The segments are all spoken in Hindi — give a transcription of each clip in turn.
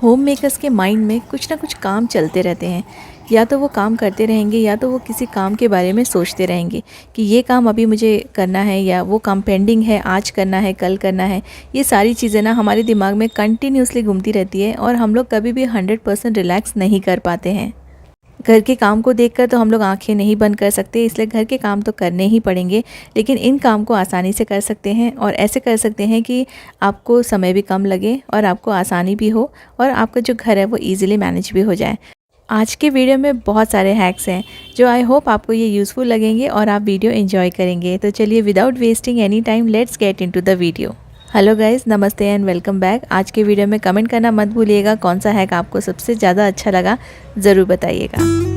होम मेकर्स के माइंड में कुछ ना कुछ काम चलते रहते हैं। या तो वो काम करते रहेंगे या तो वो किसी काम के बारे में सोचते रहेंगे कि ये काम अभी मुझे करना है या वो काम पेंडिंग है, आज करना है, कल करना है। ये सारी चीज़ें ना हमारे दिमाग में कंटिन्यूसली घूमती रहती है और हम लोग कभी भी 100% रिलैक्स नहीं कर पाते हैं। घर के काम को देखकर तो हम लोग आंखें नहीं बंद कर सकते, इसलिए घर के काम तो करने ही पड़ेंगे। लेकिन इन काम को आसानी से कर सकते हैं और ऐसे कर सकते हैं कि आपको समय भी कम लगे और आपको आसानी भी हो और आपका जो घर है वो इजीली मैनेज भी हो जाए। आज के वीडियो में बहुत सारे हैक्स हैं जो आई होप आपको ये यूज़फुल लगेंगे और आप वीडियो एंजॉय करेंगे। तो चलिए without wasting any time let's get into the video. Hello guys, नमस्ते एंड वेलकम बैक। आज के वीडियो में कमेंट करना मत भूलिएगा कौन सा हैक आपको सबसे ज़्यादा अच्छा लगा, ज़रूर बताइएगा।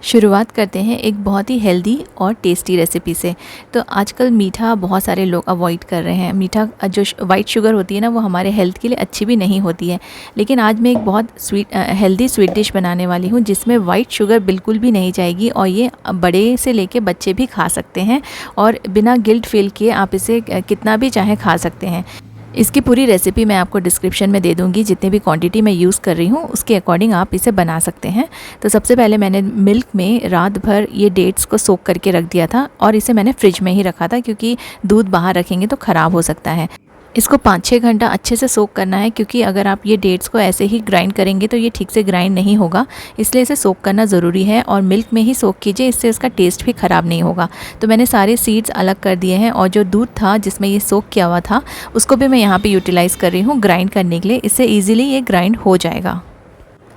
शुरुआत करते हैं एक बहुत ही हेल्दी और टेस्टी रेसिपी से। तो आजकल मीठा बहुत सारे लोग अवॉइड कर रहे हैं। मीठा जो वाइट शुगर होती है ना, वो हमारे हेल्थ के लिए अच्छी भी नहीं होती है। लेकिन आज मैं एक बहुत हेल्दी स्वीट डिश बनाने वाली हूँ जिसमें वाइट शुगर बिल्कुल भी नहीं जाएगी और ये बड़े से लेके बच्चे भी खा सकते हैं और बिना गिल्ट फील किए आप इसे कितना भी चाहे खा सकते हैं। इसकी पूरी रेसिपी मैं आपको डिस्क्रिप्शन में दे दूँगी। जितनी भी क्वांटिटी मैं यूज़ कर रही हूँ उसके अकॉर्डिंग आप इसे बना सकते हैं। तो सबसे पहले मैंने मिल्क में रात भर ये डेट्स को सोक करके रख दिया था और इसे मैंने फ्रिज में ही रखा था क्योंकि दूध बाहर रखेंगे तो ख़राब हो सकता है। इसको 5-6 घंटा अच्छे से सोक करना है क्योंकि अगर आप ये डेट्स को ऐसे ही ग्राइंड करेंगे तो ये ठीक से ग्राइंड नहीं होगा, इसलिए इसे सोक करना ज़रूरी है और मिल्क में ही सोक कीजिए, इससे इसका टेस्ट भी ख़राब नहीं होगा। तो मैंने सारे सीड्स अलग कर दिए हैं और जो दूध था जिसमें ये सोक किया हुआ था उसको भी मैं यहाँ पर यूटिलाइज़ कर रही हूँ ग्राइंड करने के लिए। इससे ईज़िली ये ग्राइंड हो जाएगा।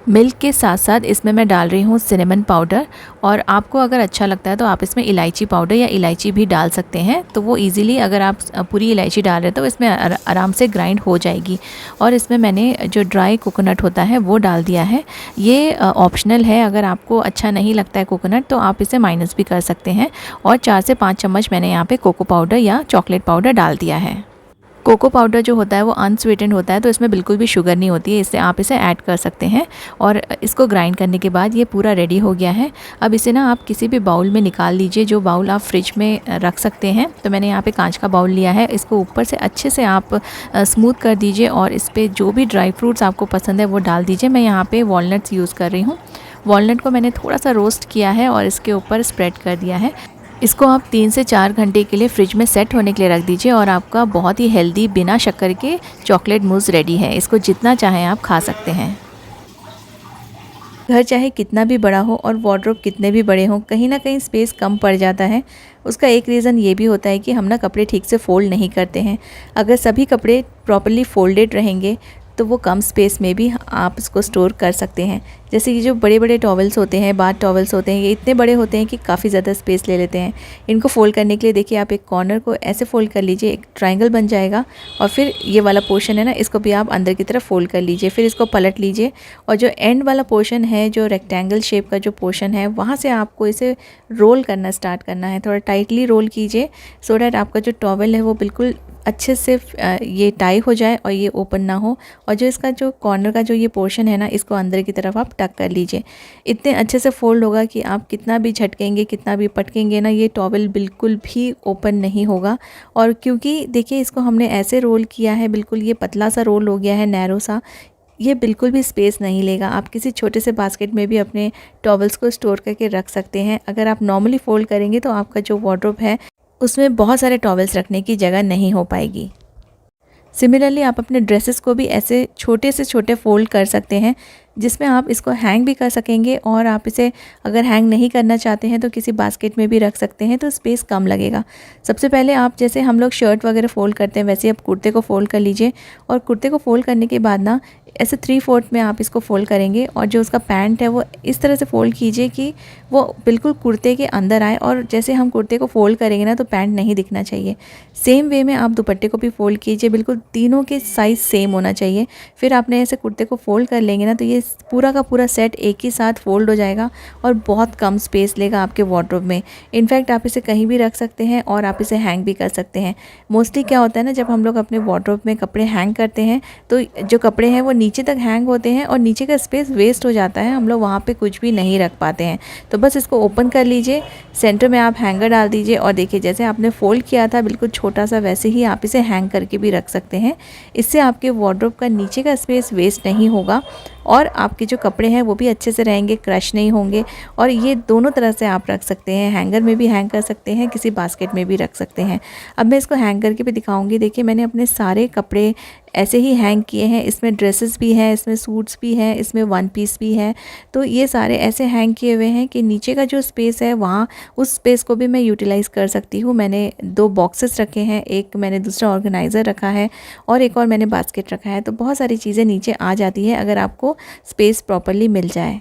मिल्क के साथ साथ इसमें मैं डाल रही हूँ सिनेमन पाउडर और आपको अगर अच्छा लगता है तो आप इसमें इलायची पाउडर या इलायची भी डाल सकते हैं। तो वो इजीली अगर आप पूरी इलायची डाल रहे हैं तो इसमें आराम से ग्राइंड हो जाएगी। और इसमें मैंने जो ड्राई कोकोनट होता है वो डाल दिया है। ये ऑप्शनल है, अगर आपको अच्छा नहीं लगता है कोकोनट तो आप इसे माइनस भी कर सकते हैं। और 4 से 5 चम्मच मैंने यहाँ पे कोको पाउडर या चॉकलेट पाउडर डाल दिया है। कोको पाउडर जो होता है वो अनस्वीटेंड होता है तो इसमें बिल्कुल भी शुगर नहीं होती है, इससे आप इसे ऐड कर सकते हैं। और इसको ग्राइंड करने के बाद ये पूरा रेडी हो गया है। अब इसे ना आप किसी भी बाउल में निकाल लीजिए, जो बाउल आप फ्रिज में रख सकते हैं। तो मैंने यहाँ पे कांच का बाउल लिया है। इसको ऊपर से अच्छे से आप स्मूथ कर दीजिए और इस पर जो भी ड्राई फ्रूट्स आपको पसंद है वो डाल दीजिए। मैं यहाँ पर वॉलनट्स यूज़ कर रही हूँ। वॉलनट को मैंने थोड़ा सा रोस्ट किया है और इसके ऊपर स्प्रेड कर दिया है। इसको आप 3 से 4 घंटे के लिए फ्रिज में सेट होने के लिए रख दीजिए और आपका बहुत ही हेल्दी बिना शक्कर के चॉकलेट मूस रेडी है। इसको जितना चाहें आप खा सकते हैं। घर चाहे कितना भी बड़ा हो और वार्डरोब कितने भी बड़े हों, कहीं ना कहीं स्पेस कम पड़ जाता है। उसका एक रीज़न ये भी होता है कि हम ना कपड़े ठीक से फ़ोल्ड नहीं करते हैं। अगर सभी कपड़े प्रॉपर्ली फोल्डेड रहेंगे तो वो कम स्पेस में भी आप इसको स्टोर कर सकते हैं। जैसे ये जो बड़े बड़े टॉवल्स होते हैं, बाथ टॉवल्स होते हैं, ये इतने बड़े होते हैं कि काफ़ी ज़्यादा स्पेस ले लेते हैं। इनको फ़ोल्ड करने के लिए देखिए आप एक कॉर्नर को ऐसे फ़ोल्ड कर लीजिए, एक ट्रायंगल बन जाएगा और फिर ये वाला पोर्शन है ना, इसको भी आप अंदर की तरफ फ़ोल्ड कर लीजिए। फिर इसको पलट लीजिए और जो एंड वाला पोर्शन है, जो रेक्टेंगल शेप का जो पोर्शन है, वहाँ से आपको इसे रोल करना स्टार्ट करना है। थोड़ा टाइटली रोल कीजिए सो डैट आपका जो टॉवल है वो बिल्कुल अच्छे से ये टाई हो जाए और ये ओपन ना हो। और जो इसका जो कॉर्नर का जो ये पोर्शन है ना, इसको अंदर की तरफ आप टक कर लीजिए। इतने अच्छे से फोल्ड होगा कि आप कितना भी झटकेंगे, कितना भी पटकेंगे ना, ये टॉवल बिल्कुल भी ओपन नहीं होगा। और क्योंकि देखिए इसको हमने ऐसे रोल किया है, बिल्कुल ये पतला सा रोल हो गया है, नैरो सा, ये बिल्कुल भी स्पेस नहीं लेगा। आप किसी छोटे से बास्केट में भी अपने टॉवल्स को स्टोर करके रख सकते हैं। अगर आप नॉर्मली फोल्ड करेंगे तो आपका जो वार्डरोब है उसमें बहुत सारे टॉवल्स रखने की जगह नहीं हो पाएगी। सिमिलरली आप अपने ड्रेसेस को भी ऐसे छोटे से छोटे फोल्ड कर सकते हैं जिसमें आप इसको हैंग भी कर सकेंगे। और आप इसे अगर हैंग नहीं करना चाहते हैं तो किसी बास्केट में भी रख सकते हैं, तो स्पेस कम लगेगा। सबसे पहले आप जैसे हम लोग शर्ट वगैरह फ़ोल्ड करते हैं वैसे आप कुर्ते को फ़ोल्ड कर लीजिए। और कुर्ते को फ़ोल्ड करने के बाद ना ऐसे 3/4 में आप इसको फ़ोल्ड करेंगे और जो उसका पैंट है वो इस तरह से फ़ोल्ड कीजिए कि वो बिल्कुल कुर्ते के अंदर आए। और जैसे हम कुर्ते को फ़ोल्ड करेंगे ना तो पैंट नहीं दिखना चाहिए। सेम वे में आप दुपट्टे को भी फ़ोल्ड कीजिए, बिल्कुल तीनों के साइज़ सेम होना चाहिए। फिर आपने ऐसे कुर्ते को फ़ोल्ड कर लेंगे ना तो ये पूरा का पूरा सेट एक ही साथ फ़ोल्ड हो जाएगा और बहुत कम स्पेस लेगा आपके वार्डरोब में। इनफैक्ट आप इसे कहीं भी रख सकते हैं और आप इसे हैंग भी कर सकते हैं। मोस्टली क्या होता है ना, जब हम लोग अपने वार्डरोब में कपड़े हैंग करते हैं तो जो कपड़े हैं वो नीचे तक हैंग होते हैं और नीचे का स्पेस वेस्ट हो जाता है, हम लोग वहाँ पे कुछ भी नहीं रख पाते हैं। तो बस इसको ओपन कर लीजिए, सेंटर में आप हैंगर डाल दीजिए और देखिए जैसे आपने फ़ोल्ड किया था बिल्कुल छोटा सा, वैसे ही आप इसे हैंग करके भी रख सकते हैं। इससे आपके वार्डरोब का नीचे का स्पेस वेस्ट नहीं होगा और आपके जो कपड़े हैं वो भी अच्छे से रहेंगे, क्रश नहीं होंगे। और ये दोनों तरह से आप रख सकते हैं, हैंगर में भी हैंग कर सकते हैं, किसी बास्केट में भी रख सकते हैं। अब मैं इसको हैंग करके भी दिखाऊंगी। देखिए मैंने अपने सारे कपड़े ऐसे ही हैंग किए हैं। इसमें ड्रेसेस भी हैं, इसमें सूट्स भी हैं, इसमें वन पीस भी है। तो ये सारे ऐसे हैंग किए हुए हैं कि नीचे का जो स्पेस है वहाँ उस स्पेस को भी मैं यूटिलाइज़ कर सकती हूँ। मैंने 2 बॉक्सेस रखे हैं, एक मैंने दूसरा ऑर्गेनाइज़र रखा है और एक और मैंने बास्केट रखा है। तो बहुत सारी चीज़ें नीचे आ जाती है अगर आपको स्पेस प्रॉपर्ली मिल जाए।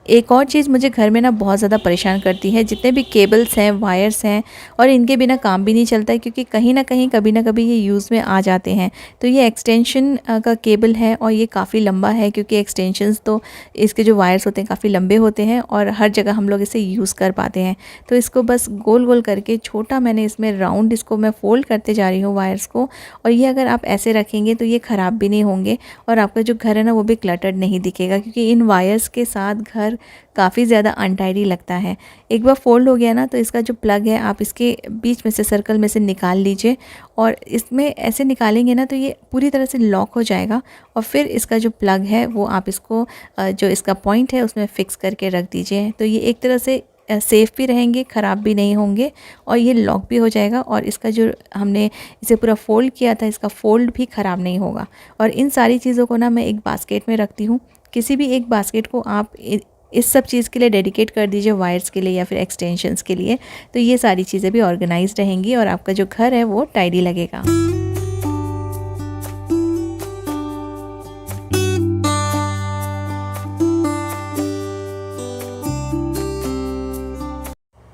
एक और चीज़ मुझे घर में ना बहुत ज़्यादा परेशान करती है, जितने भी केबल्स हैं, वायर्स हैं, और इनके बिना काम भी नहीं चलता है क्योंकि कहीं ना कहीं कभी ना कभी ये यूज़ में आ जाते हैं। तो ये एक्सटेंशन का केबल है और ये काफ़ी लंबा है क्योंकि एक्सटेंशंस तो इसके जो वायर्स होते हैं काफ़ी लंबे होते हैं और हर जगह हम लोग इसे यूज़ कर पाते हैं। तो इसको बस गोल गोल करके छोटा मैंने इसमें राउंड इसको मैं फ़ोल्ड करते जा रही हूँ वायर्स को। और ये अगर आप ऐसे रखेंगे तो ये ख़राब भी नहीं होंगे और आपका जो घर है ना वो भी क्लटर्ड नहीं दिखेगा, क्योंकि इन वायर्स के साथ घर काफ़ी ज़्यादा अनटाइडी लगता है। एक बार फ़ोल्ड हो गया ना तो इसका जो प्लग है आप इसके बीच में से, सर्कल में से निकाल लीजिए और इसमें ऐसे निकालेंगे ना तो ये पूरी तरह से लॉक हो जाएगा। और फिर इसका जो प्लग है वो आप इसको जो इसका पॉइंट है उसमें फ़िक्स करके रख दीजिए। तो ये एक तरह से सेफ़ भी रहेंगे, ख़राब भी नहीं होंगे और ये लॉक भी हो जाएगा। और इसका जो हमने इसे पूरा फ़ोल्ड किया था, इसका फ़ोल्ड भी ख़राब नहीं होगा। और इन सारी चीज़ों को ना मैं एक बास्केट में रखती हूँ। किसी भी एक बास्केट को आप इस सब चीज़ के लिए डेडिकेट कर दीजिए, वायर्स के लिए या फिर एक्सटेंशंस के लिए। तो ये सारी चीज़ें भी ऑर्गेनाइज्ड रहेंगी और आपका जो घर है वो टाइडी लगेगा।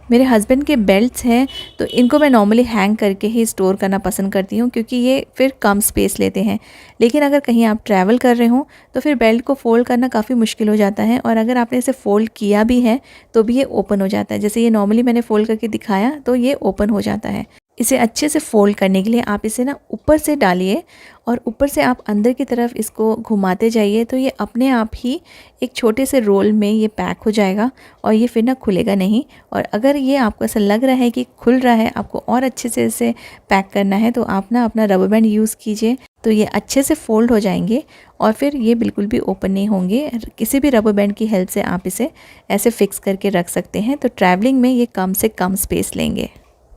मेरे हस्बैंड के बेल्ट्स हैं तो इनको मैं नॉर्मली हैंग करके ही स्टोर करना पसंद करती हूँ क्योंकि ये फिर कम स्पेस लेते हैं। लेकिन अगर कहीं आप ट्रैवल कर रहे हो तो फिर बेल्ट को फ़ोल्ड करना काफ़ी मुश्किल हो जाता है और अगर आपने इसे फ़ोल्ड किया भी है तो भी ये ओपन हो जाता है। जैसे ये नॉर्मली मैंने फ़ोल्ड करके दिखाया तो ये ओपन हो जाता है। इसे अच्छे से फ़ोल्ड करने के लिए आप इसे ना ऊपर से डालिए और ऊपर से आप अंदर की तरफ इसको घुमाते जाइए तो ये अपने आप ही एक छोटे से रोल में ये पैक हो जाएगा और ये फिर ना खुलेगा नहीं। और अगर ये आपको ऐसा लग रहा है कि खुल रहा है, आपको और अच्छे से इसे पैक करना है तो आप ना अपना रबर बैंड यूज़ कीजिए तो ये अच्छे से फ़ोल्ड हो जाएंगे और फिर ये बिल्कुल भी ओपन नहीं होंगे। किसी भी रबर बैंड की हेल्प से आप इसे ऐसे फ़िक्स करके रख सकते हैं तो ट्रैवलिंग में ये कम से कम स्पेस लेंगे।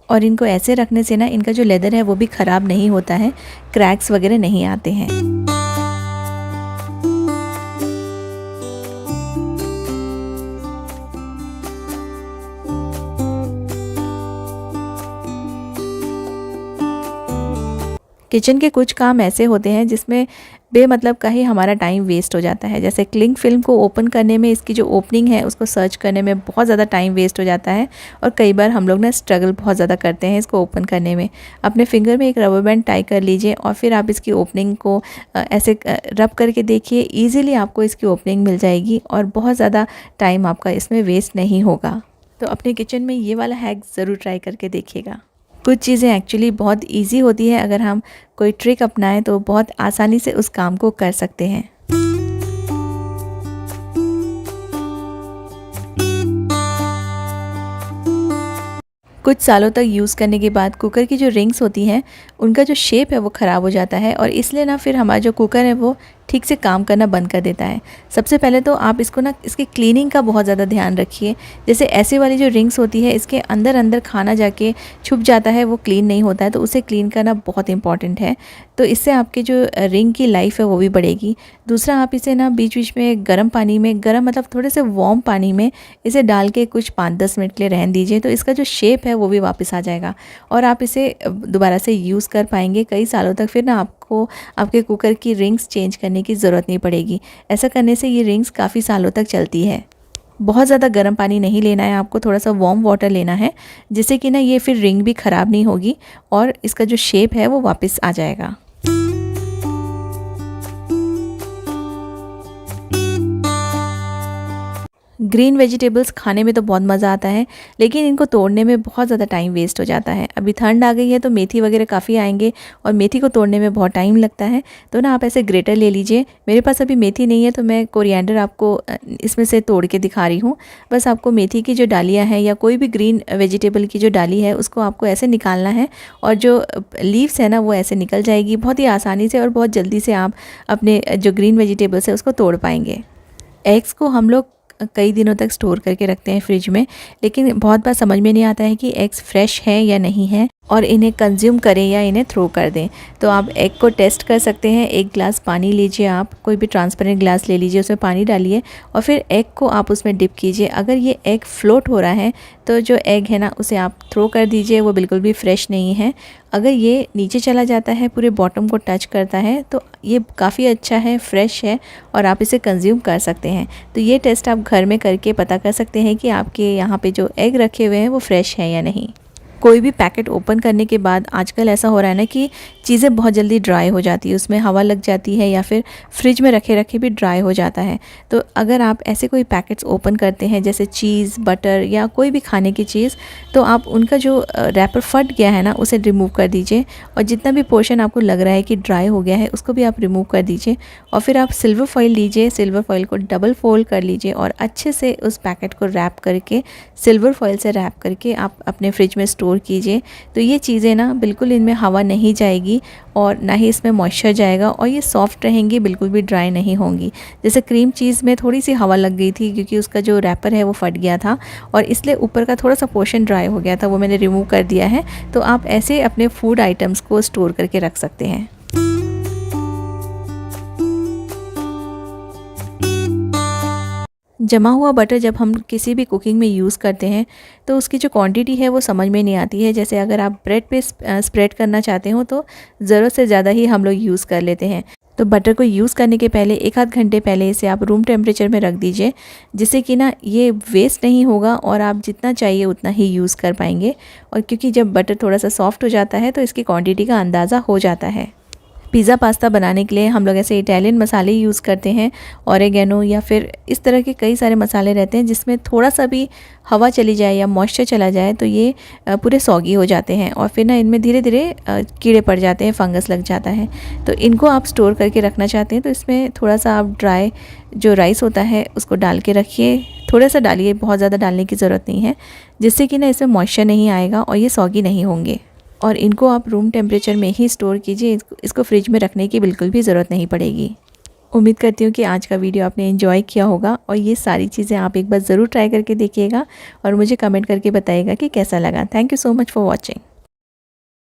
और इनको ऐसे रखने से ना इनका जो लेदर है वो भी ख़राब नहीं होता है, क्रैक्स वगैरह नहीं आते हैं। किचन के कुछ काम ऐसे होते हैं जिसमें बेमतलब का ही हमारा टाइम वेस्ट हो जाता है। जैसे क्लिंग फिल्म को ओपन करने में इसकी जो ओपनिंग है उसको सर्च करने में बहुत ज़्यादा टाइम वेस्ट हो जाता है और कई बार हम लोग ना स्ट्रगल बहुत ज़्यादा करते हैं इसको ओपन करने में। अपने फिंगर में एक रबर बैंड टाई कर लीजिए और फिर आप इसकी ओपनिंग को ऐसे रब करके देखिए, ईज़िली आपको इसकी ओपनिंग मिल जाएगी और बहुत ज़्यादा टाइम आपका इसमें वेस्ट नहीं होगा। तो अपने किचन में ये वाला हैक ज़रूर ट्राई करके देखिएगा। कुछ चीज़ें एक्चुअली बहुत इजी होती है, अगर हम कोई ट्रिक अपनाएं तो बहुत आसानी से उस काम को कर सकते हैं। कुछ सालों तक यूज़ करने के बाद कुकर की जो रिंग्स होती हैं उनका जो शेप है वो ख़राब हो जाता है और इसलिए ना फिर हमारा जो कुकर है वो ठीक से काम करना बंद कर देता है। सबसे पहले तो आप इसको ना इसकी क्लीनिंग का बहुत ज़्यादा ध्यान रखिए। जैसे ऐसे वाली जो रिंग्स होती है इसके अंदर अंदर खाना जाके छुप जाता है, वो क्लीन नहीं होता है, तो उसे क्लीन करना बहुत इंपॉर्टेंट है। तो इससे आपकी जो रिंग की लाइफ है वो भी बढ़ेगी। दूसरा, आप इसे ना बीच बीच में गर्म पानी में, गर्म मतलब थोड़े से वार्म पानी में इसे डाल के कुछ 5-10 मिनट के लिए रहने दीजिए तो इसका जो शेप है वो भी वापस आ जाएगा और आप इसे दोबारा से यूज़ कर पाएंगे कई सालों तक। फिर ना आपको आपके कुकर की रिंग्स चेंज करने की ज़रूरत नहीं पड़ेगी। ऐसा करने से ये रिंग्स काफ़ी सालों तक चलती है। बहुत ज़्यादा गर्म पानी नहीं लेना है आपको, थोड़ा सा वार्म वाटर लेना है जिससे कि ना ये फिर रिंग भी ख़राब नहीं होगी और इसका जो शेप है वो वापस आ जाएगा। ग्रीन वेजिटेबल्स खाने में तो बहुत मज़ा आता है, लेकिन इनको तोड़ने में बहुत ज़्यादा टाइम वेस्ट हो जाता है। अभी ठंड आ गई है तो मेथी वगैरह काफ़ी आएंगे और मेथी को तोड़ने में बहुत टाइम लगता है। तो ना आप ऐसे ग्रेटर ले लीजिए। मेरे पास अभी मेथी नहीं है तो मैं कोरिएंडर आपको इसमें से तोड़ के दिखा रही हूँ। बस आपको मेथी की जो डालियाँ हैं या कोई भी ग्रीन वेजिटेबल की जो डाली है उसको आपको ऐसे निकालना है और जो लीव्स है ना वो ऐसे निकल जाएगी बहुत ही आसानी से और बहुत जल्दी से आप अपने जो ग्रीन वेजिटेबल्स है उसको तोड़ पाएंगे। एग्स को हम लोग कई दिनों तक स्टोर करके रखते हैं फ्रिज में, लेकिन बहुत बार समझ में नहीं आता है कि एग्स फ्रेश हैं या नहीं है और इन्हें कंज्यूम करें या इन्हें थ्रो कर दें। तो आप एग को टेस्ट कर सकते हैं। एक ग्लास पानी लीजिए, आप कोई भी ट्रांसपेरेंट ग्लास ले लीजिए, उसमें पानी डालिए और फिर एग को आप उसमें डिप कीजिए। अगर ये एग फ्लोट हो रहा है तो जो एग है ना उसे आप थ्रो कर दीजिए, वो बिल्कुल भी फ्रेश नहीं है। अगर ये नीचे चला जाता है, पूरे बॉटम को टच करता है, तो ये काफ़ी अच्छा है, फ्रेश है और आप इसे कंज्यूम कर सकते हैं। तो ये टेस्ट आप घर में करके पता कर सकते हैं कि आपके यहाँ पे जो एग रखे हुए हैं वो फ्रेश है या नहीं। कोई भी पैकेट ओपन करने के बाद आजकल ऐसा हो रहा है ना कि चीज़ें बहुत जल्दी ड्राई हो जाती है, उसमें हवा लग जाती है या फिर फ्रिज में रखे रखे भी ड्राई हो जाता है। तो अगर आप ऐसे कोई पैकेट्स ओपन करते हैं जैसे चीज़, बटर या कोई भी खाने की चीज़, तो आप उनका जो रैपर फट गया है ना उसे रिमूव कर दीजिए और जितना भी पोर्शन आपको लग रहा है कि ड्राई हो गया है उसको भी आप रिमूव कर दीजिए। और फिर आप सिल्वर फॉइल लीजिए, सिल्वर फॉइल को डबल फोल्ड कर लीजिए और अच्छे से उस पैकेट को रैप करके, सिल्वर फॉइल से रैप करके आप अपने फ्रिज में स्टोर कीजिए। तो ये चीज़ें ना बिल्कुल इनमें हवा नहीं जाएगी और ना ही इसमें मॉइस्चर जाएगा और ये सॉफ्ट रहेंगी, बिल्कुल भी ड्राई नहीं होंगी। जैसे क्रीम चीज़ में थोड़ी सी हवा लग गई थी क्योंकि उसका जो रैपर है वो फट गया था और इसलिए ऊपर का थोड़ा सा पोर्शन ड्राई हो गया था, वो मैंने रिमूव कर दिया है। तो आप ऐसे अपने फूड आइटम्स को स्टोर करके रख सकते हैं। जमा हुआ बटर जब हम किसी भी कुकिंग में यूज़ करते हैं तो उसकी जो क्वांटिटी है वो समझ में नहीं आती है। जैसे अगर आप ब्रेड पे स्प्रेड करना चाहते हो तो ज़रूरत से ज़्यादा ही हम लोग यूज़ कर लेते हैं। तो बटर को यूज़ करने के पहले 1-8 घंटे पहले इसे आप रूम टेम्परेचर में रख दीजिए, जिससे कि ना ये वेस्ट नहीं होगा और आप जितना चाहिए उतना ही यूज़ कर पाएंगे। और क्योंकि जब बटर थोड़ा सा सॉफ्ट हो जाता है तो इसकी क्वांटिटी का अंदाज़ा हो जाता है। पिज़्ज़ा पास्ता बनाने के लिए हम लोग ऐसे इटालियन मसाले यूज़ करते हैं, ऑरिगेनो या फिर इस तरह के कई सारे मसाले रहते हैं जिसमें थोड़ा सा भी हवा चली जाए या मॉइस्चर चला जाए तो ये पूरे सॉगी हो जाते हैं और फिर ना इनमें धीरे धीरे कीड़े पड़ जाते हैं, फंगस लग जाता है। तो इनको आप स्टोर करके रखना चाहते हैं तो इसमें थोड़ा सा आप ड्राई जो राइस होता है उसको डाल के रखिए। थोड़ा सा डालिए, बहुत ज़्यादा डालने की ज़रूरत नहीं है, जिससे कि ना इसमें मॉइस्चर नहीं आएगा और ये सॉगी नहीं होंगे। और इनको आप रूम टेम्परेचर में ही स्टोर कीजिए, इसको फ्रिज में रखने की बिल्कुल भी ज़रूरत नहीं पड़ेगी। उम्मीद करती हूँ कि आज का वीडियो आपने एंजॉय किया होगा और ये सारी चीज़ें आप एक बार ज़रूर ट्राई करके देखिएगा और मुझे कमेंट करके बताइएगा कि कैसा लगा। Thank you so much for watching.